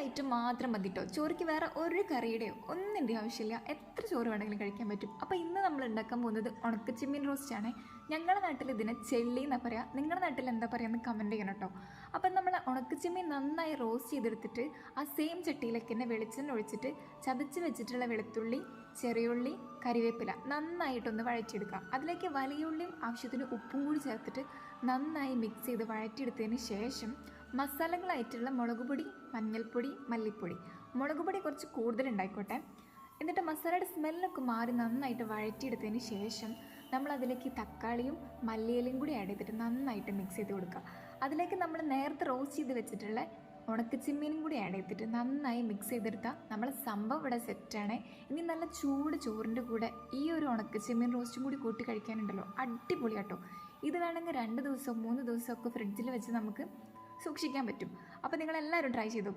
Item മാത്രം മതി കേട്ടോ. ചോറിക്ക് വേറെ ഒരു കറിയുടെയോ ഒന്നിൻ്റെ ആവശ്യമില്ല. എത്ര ചോറ് വേണമെങ്കിലും കഴിക്കാൻ പറ്റും. അപ്പോൾ ഇന്ന് നമ്മൾ ഉണ്ടാക്കാൻ പോകുന്നത് ഉണക്കച്ചെമ്മീൻ റോസ്റ്റാണ്. ഞങ്ങളുടെ നാട്ടിൽ ഇതിനെ ചെള്ളി എന്നാണ് പറയുക. നിങ്ങളുടെ നാട്ടിൽ എന്താ പറയുക എന്ന് കമൻറ്റ് ചെയ്യണം കേട്ടോ. അപ്പം നമ്മൾ ഉണക്കച്ചെമ്മീൻ നന്നായി റോസ്റ്റ് ചെയ്തെടുത്തിട്ട് ആ സെയിം ചട്ടിയിലേക്ക് തന്നെ വെളിച്ചെണ്ണ ഒഴിച്ചിട്ട് ചതച്ച് വെച്ചിട്ടുള്ള വെളുത്തുള്ളി, ചെറിയുള്ളി, കരിവേപ്പില നന്നായിട്ടൊന്ന് വഴറ്റിയെടുക്കുക. അതിലേക്ക് വലിയ ഉള്ളിയും ആവശ്യത്തിന് ഉപ്പും കൂടി ചേർത്തിട്ട് നന്നായി മിക്സ് ചെയ്ത് വഴറ്റിയെടുത്തതിന് ശേഷം മസാലകളായിട്ടുള്ള മുളക് പൊടി, മഞ്ഞൾപ്പൊടി, മല്ലിപ്പൊടി, മുളക് പൊടി കുറച്ച് കൂടുതൽ ഉണ്ടായിക്കോട്ടെ. എന്നിട്ട് മസാലയുടെ സ്മെല്ലൊക്കെ മാറി നന്നായിട്ട് വഴറ്റിയെടുത്തതിന് ശേഷം നമ്മളതിലേക്ക് തക്കാളിയും മല്ലിയിലയും കൂടി ആഡ് ചെയ്തിട്ട് നന്നായിട്ട് മിക്സ് ചെയ്ത് കൊടുക്കുക. അതിലേക്ക് നമ്മൾ നേരത്തെ റോസ്റ്റ് ചെയ്ത് വെച്ചിട്ടുള്ള ഉണക്കച്ചെമ്മീനും കൂടി ആഡ് ചെയ്തിട്ട് നന്നായി മിക്സ് ചെയ്തെടുത്താൽ നമ്മൾ സംഭവം ഇവിടെ സെറ്റാണ്. ഇനി നല്ല ചൂട് ചോറിൻ്റെ കൂടെ ഈ ഒരു ഉണക്കച്ചെമ്മീൻ റോസ്റ്റും കൂടി കൂട്ടി കഴിക്കാനുണ്ടല്ലോ, അടിപൊളിയാട്ടോ. ഇത് വേണമെങ്കിൽ 2 ദിവസം 3 ദിവസമൊക്കെ ഫ്രിഡ്ജിൽ വെച്ച് നമുക്ക് സൂക്ഷിക്കാൻ പറ്റും. അപ്പോൾ നിങ്ങളെല്ലാവരും ട്രൈ ചെയ്ത് നോക്കുക.